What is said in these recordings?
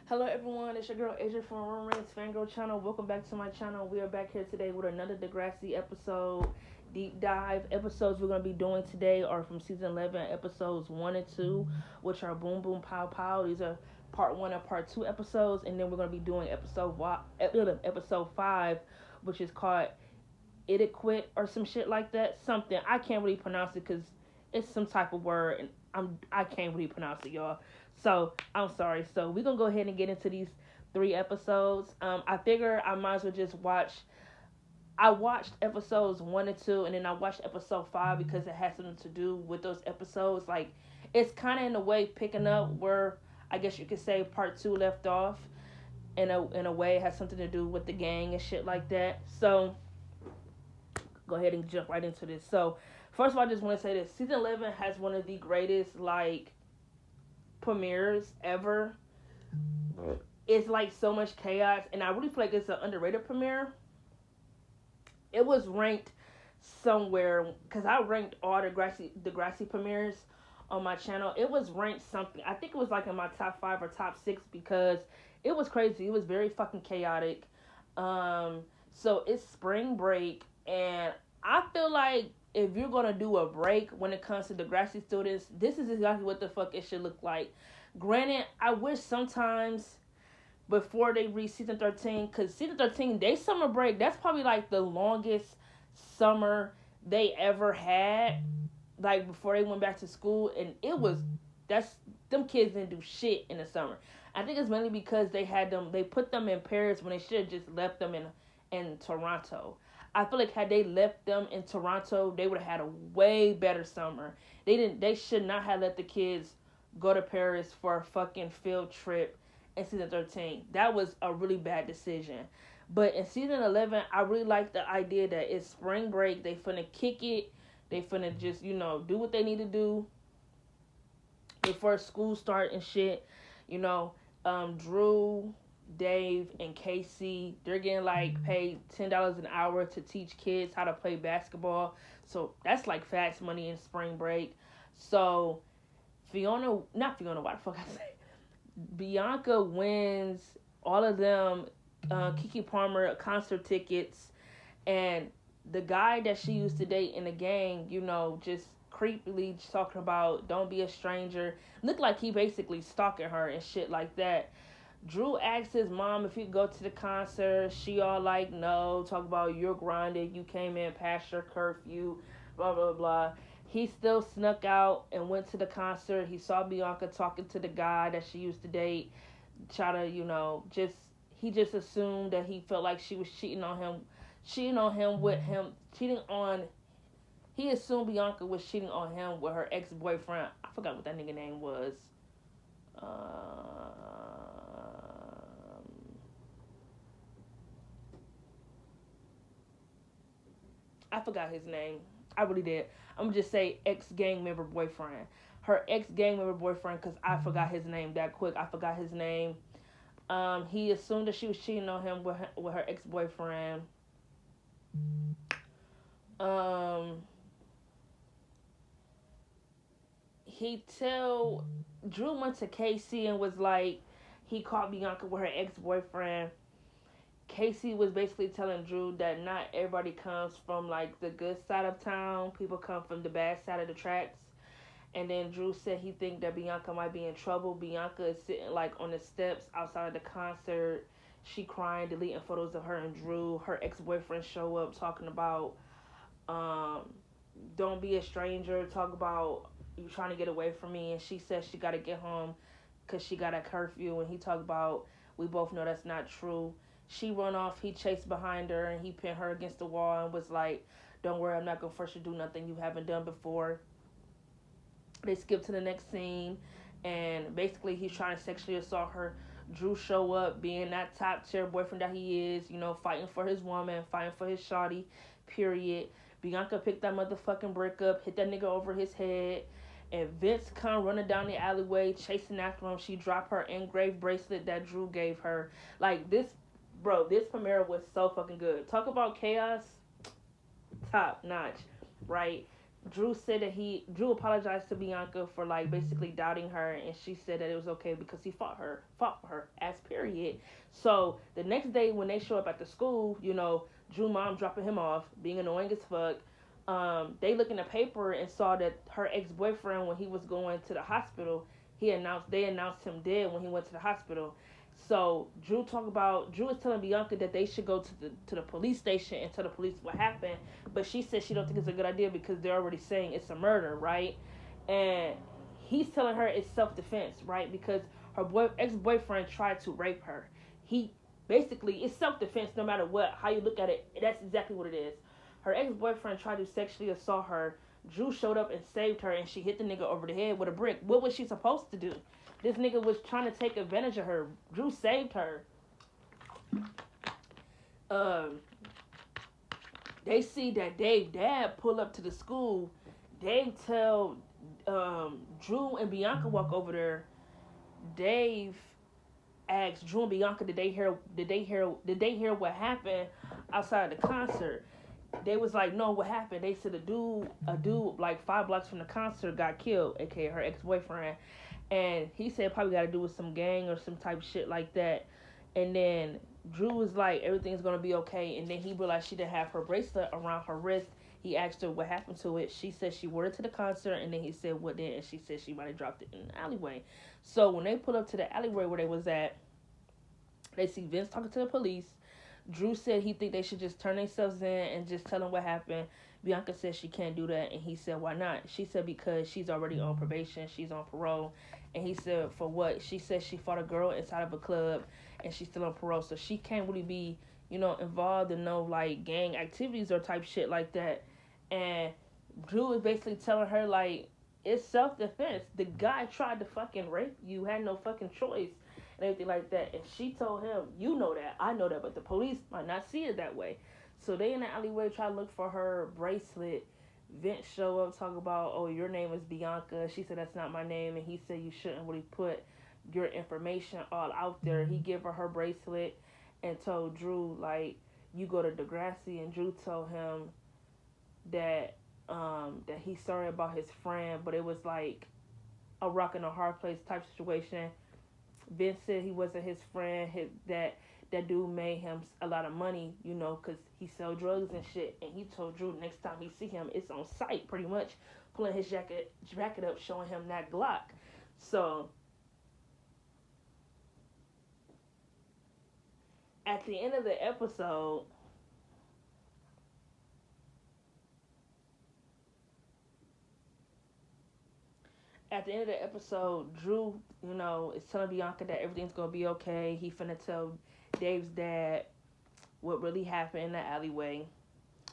Hello everyone, it's your girl Asia from Romance Fangirl channel. Welcome back to my channel. We are back here today with another Degrassi episode, deep dive. Episodes we're going to be doing today are from season 11, episodes 1 and 2, which are Boom Boom Pow Pow. These are part 1 and part 2 episodes, and then we're going to be doing episode 5, which is called Etiquette or some shit like that. Something, I can't really pronounce it because it's some type of word, and I can't really pronounce it, y'all. So I'm sorry. So we're gonna go ahead and get into these 3 episodes. I figure I might as well just watch. I watched episodes 1 and 2, and then I watched episode 5 because it has something to do with those episodes. Like, it's kind of in a way picking up where I guess you could say part 2 left off. In a way, it has something to do with the gang and shit like that. So go ahead and jump right into this. So first of all, I just want to say this: season 11 has one of the greatest like premieres ever. It's like so much chaos, and I really feel like it's an underrated premiere. It was ranked somewhere because I ranked all the Degrassi premieres on my channel. It was ranked something. I think it was like in my top 5 or top 6 because it was crazy. It was very fucking chaotic. Um, so it's spring break, and I feel like if you're gonna do a break when it comes to Degrassi students, this is exactly what the fuck it should look like. Granted, I wish sometimes before they reach season 13, because season 13, they summer break, that's probably like the longest summer they ever had, like before they went back to school, and it was, that's, them kids didn't do shit in the summer. I think it's mainly because they put them in Paris when they should have just left them in Toronto. I feel like had they left them in Toronto, they would have had a way better summer. They should not have let the kids go to Paris for a fucking field trip in season 13. That was a really bad decision. But in season 11, I really like the idea that it's spring break. They finna kick it. They finna just, do what they need to do before school start and shit. You know, Drew, Dave, and Casey, they're getting like paid $10 an hour to teach kids how to play basketball. So that's like fast money in spring break. So not Fiona, why the fuck I say? Bianca wins all of them Kiki Palmer concert tickets, and the guy that she used to date in the gang, just creepily talking about don't be a stranger. Looked like he basically stalking her and shit like that. Drew asked his mom if he could go to the concert. She all like, no. Talk about you're grinded. You came in past your curfew. Blah, blah, blah. He still snuck out and went to the concert. He saw Bianca talking to the guy that she used to date. Try to, he just assumed that he felt like she was cheating on him with him, cheating on, he assumed Bianca was cheating on him with her ex-boyfriend. I forgot what that nigga name was. I forgot his name. I really did. I'm gonna just say ex gang member boyfriend. Her ex gang member boyfriend, because I forgot his name that quick. I forgot his name. He assumed that she was cheating on him with her ex boyfriend. Um, he tell Drew went to Casey and was like, he caught Bianca with her ex boyfriend. Casey was basically telling Drew that not everybody comes from like the good side of town. People come from the bad side of the tracks. And then Drew said he think that Bianca might be in trouble. Bianca is sitting like on the steps outside of the concert. She crying, deleting photos of her and Drew. Her ex boyfriend show up talking about um, don't be a stranger. Talk about you trying to get away from me. And she said she got to get home because she got a curfew. And he talked about we both know that's not true. She run off. He chased behind her and he pinned her against the wall and was like, "Don't worry, I'm not gonna force you to do nothing you haven't done before." They skip to the next scene, and basically he's trying to sexually assault her. Drew show up being that top tier boyfriend that he is, fighting for his woman, fighting for his shawty, period. Bianca picked that motherfucking brick up, hit that nigga over his head, and Vince come running down the alleyway, chasing after him. She dropped her engraved bracelet that Drew gave her. Like, this premiere was so fucking good. Talk about chaos, top notch, right? Drew apologized to Bianca for like basically doubting her, and she said that it was okay because he fought for her as So the next day when they show up at the school, Drew mom dropping him off, being annoying as fuck. They look in the paper and saw that her ex-boyfriend, when he was going to the hospital, they announced him dead when he went to the hospital. So Drew is telling Bianca that they should go to the police station and tell the police what happened, but she said she don't think it's a good idea because they're already saying it's a murder, right? And he's telling her it's self-defense, right? Because her ex-boyfriend tried to rape her. He basically, it's self-defense no matter how you look at it. That's exactly what it is. Her ex-boyfriend tried to sexually assault her. Drew showed up and saved her, and she hit the nigga over the head with a brick. What was she supposed to do? This nigga was trying to take advantage of her. Drew saved her. They see that Dave's dad pull up to the school. Dave tell Drew and Bianca walk over there. Dave asked Drew and Bianca, did they hear what happened outside of the concert? They was like, no, what happened? They said a dude like 5 blocks from the concert got killed, aka her ex-boyfriend. And he said probably got to do with some gang or some type of shit like that. And then Drew was like, everything's going to be okay. And then he realized she didn't have her bracelet around her wrist. He asked her what happened to it. She said she wore it to the concert. And then he said what then? And she said she might have dropped it in the alleyway. So when they pull up to the alleyway where they was at, they see Vince talking to the police. Drew said he think they should just turn themselves in and just tell them what happened. Bianca said she can't do that, and he said, why not? She said because she's already on probation, she's on parole. And he said, for what? She said she fought a girl inside of a club, and she's still on parole, so she can't really be, involved in no, like, gang activities or type shit like that. And Drew is basically telling her, like, it's self-defense. The guy tried to fucking rape you, had no fucking choice, and everything like that. And she told him, you know that, I know that, but the police might not see it that way. So they in the alleyway try to look for her bracelet. Vince show up, talk about, oh, your name is Bianca. She said, that's not my name. And he said, you shouldn't really put your information all out there. He gave her bracelet and told Drew, like, you go to Degrassi. And Drew told him that he's sorry about his friend, but it was like a rock and a hard place type situation. Vince said he wasn't his friend, that dude made him a lot of money, because he sell drugs and shit. And he told Drew next time he see him, it's on sight, pretty much, pulling his jacket up, showing him that Glock. So at the end of the episode, Drew, is telling Bianca that everything's gonna be okay. He finna tell Dave's dad what really happened in the alleyway.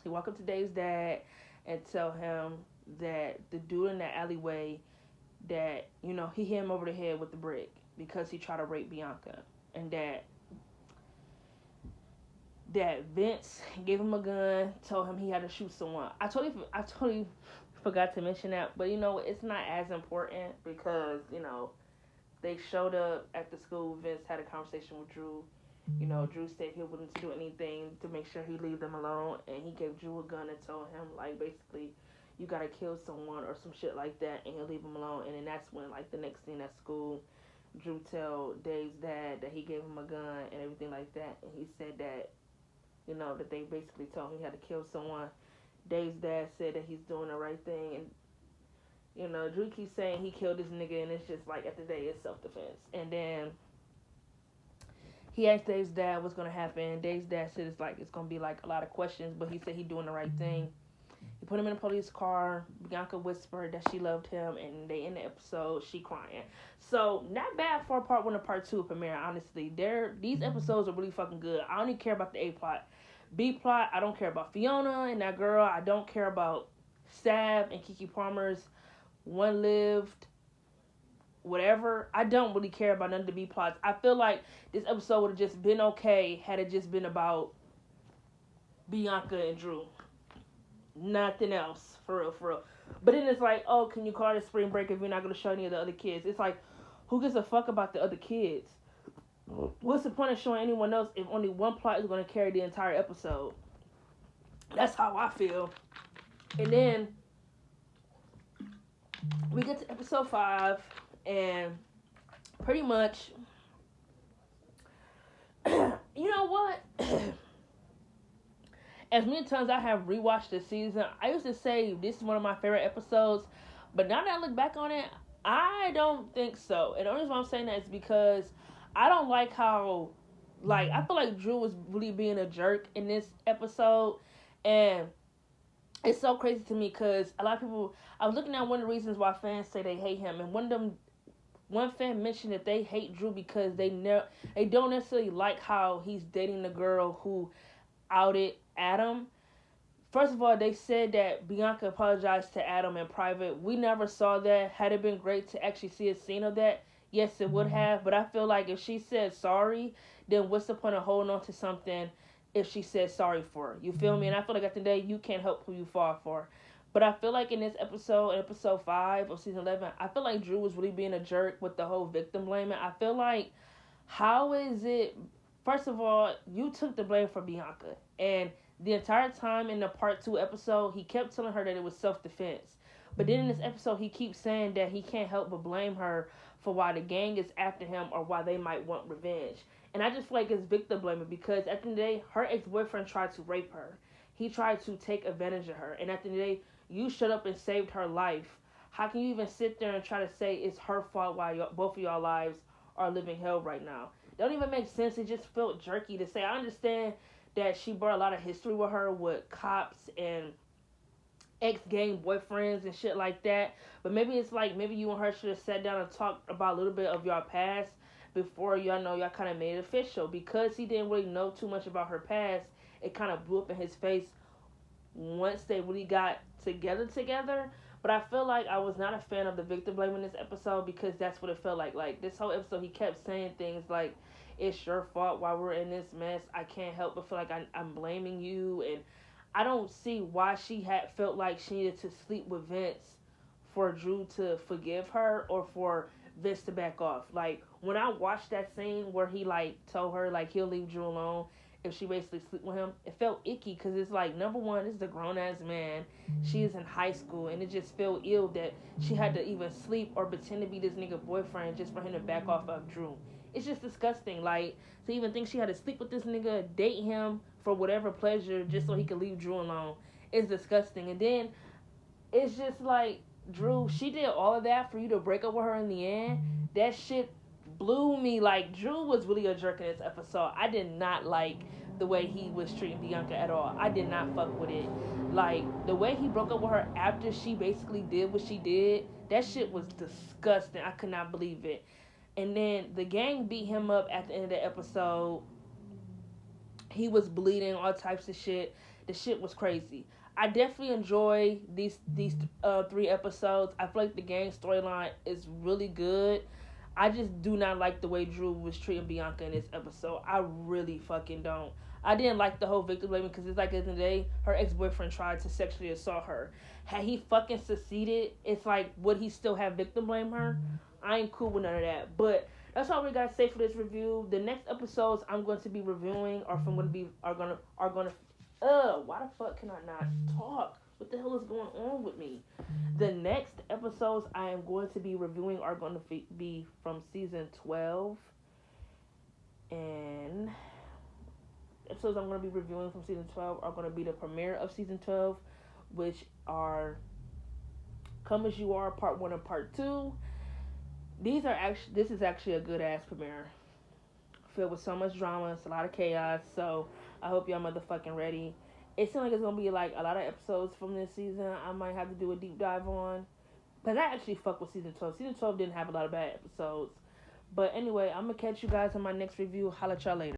He walk up to Dave's dad and tell him that the dude in the alleyway, that, he hit him over the head with the brick because he tried to rape Bianca. And that Vince gave him a gun, told him he had to shoot someone. I totally forgot to mention that, but it's not as important because they showed up at the school. Vince had a conversation with Drew. Drew said he wouldn't do anything to make sure he leave them alone, and he gave Drew a gun and told him, like, basically, you gotta kill someone or some shit like that, and he'll leave him alone. And then that's when, like, the next scene at school, Drew tell Dave's dad that he gave him a gun and everything like that, and he said that, that they basically told him he had to kill someone. Dave's dad said that he's doing the right thing, and Drew keeps saying he killed this nigga, and it's just like, at the day, it's self-defense. And then he asked Dave's dad what's gonna happen. Dave's dad said it's gonna be like a lot of questions, but he said he's doing the right thing. He put him in a police car. Bianca whispered that she loved him, and they end the episode, she crying. So not bad for part 1 and part 2 premiere. Honestly, these episodes are really fucking good. I only care about the A plot. B plot, I don't care about Fiona and that girl. I don't care about Sav and Kiki Palmer's one lived whatever. I don't really care about none of the B plots. I feel like this episode would have just been okay had it just been about Bianca and Drew. Nothing else. For real. But then it's like, oh, can you call it spring break if you're not going to show any of the other kids? It's like, who gives a fuck about the other kids? What's the point of showing anyone else if only one plot is going to carry the entire episode? That's how I feel. And then we get to episode 5, and pretty much as many times I have rewatched the season, I used to say this is one of my favorite episodes, but now that I look back on it, I don't think so. And the only reason why I'm saying that is because I don't like how, like, I feel like Drew was really being a jerk in this episode, and it's so crazy to me because a lot of people. I was looking at one of the reasons why fans say they hate him, and one fan mentioned that they hate Drew because they don't necessarily like how he's dating the girl who outed Adam. First of all, they said that Bianca apologized to Adam in private. We never saw that. Had it been great to actually see a scene of that? Yes, it would have. But I feel like if she said sorry, then what's the point of holding on to something if she said sorry for it? You feel me? And I feel like at the end of the day, you can't help who you fall for. But I feel like in this episode, episode 5 of season 11, I feel like Drew was really being a jerk with the whole victim blaming. I feel like, how is it? First of all, you took the blame for Bianca. And the entire time in the part 2 episode, he kept telling her that it was self-defense. But then in this episode, he keeps saying that he can't help but blame her for why the gang is after him or why they might want revenge. And I just feel like it's victim blaming because at the end of the day, her ex-boyfriend tried to rape her. He tried to take advantage of her. And at the end of the day, you shut up and saved her life. How can you even sit there and try to say it's her fault while both of y'all lives are living hell right now? It don't even make sense. It just felt jerky to say. I understand that she brought a lot of history with her with cops and ex-gang boyfriends and shit like that. But maybe it's like, maybe you and her should have sat down and talked about a little bit of y'all past before y'all kind of made it official. Because he didn't really know too much about her past, it kind of blew up in his face once they really got together. But I feel like I was not a fan of the victim blaming this episode because that's what it felt like. Like, this whole episode, he kept saying things like, it's your fault why we're in this mess. I can't help but feel like I'm blaming you. And I don't see why she had felt like she needed to sleep with Vince for Drew to forgive her or for Vince to back off. Like, when I watched that scene where he, like, told her, like, he'll leave Drew alone if she basically sleep with him, it felt icky because it's like, number one, this is a grown-ass man. She is in high school, and it just felt ill that she had to even sleep or pretend to be this nigga boyfriend just for him to back off of Drew. It's just disgusting. Like, to even think she had to sleep with this nigga, date him for whatever pleasure just so he could leave Drew alone. It's disgusting. And then it's just like, Drew, she did all of that for you to break up with her in the end. That shit blew me. Like, Drew was really a jerk in this episode. I did not like the way he was treating Bianca at all. I did not fuck with it. Like, the way he broke up with her after she basically did what she did, that shit was disgusting. I could not believe it. And then the gang beat him up at the end of the episode. He was bleeding, all types of shit. The shit was crazy. I definitely enjoy these 3 episodes. I feel like the gang storyline is really good. I just do not like the way Drew was treating Bianca in this episode. I really fucking don't. I didn't like the whole victim blaming because it's like at the end of the day, her ex-boyfriend tried to sexually assault her. Had he fucking succeeded, it's like, would he still have victim blame her? I ain't cool with none of that. But that's all we gotta say for this review. The next episodes I'm going to be reviewing are gonna why the fuck can I not talk? What the hell is going on with me? The next episodes I am going to be reviewing are going to be from season 12. And episodes I'm going to be reviewing from season 12 are going to be the premiere of season 12, which are Come As You Are Part 1 and Part 2. This is actually a good ass premiere. Filled with so much drama, it's a lot of chaos, so I hope y'all motherfucking ready. It seems like it's gonna be like a lot of episodes from this season I might have to do a deep dive on. Because I actually fuck with season 12. Season 12 didn't have a lot of bad episodes. But anyway, I'm gonna catch you guys in my next review. Holla at y'all later.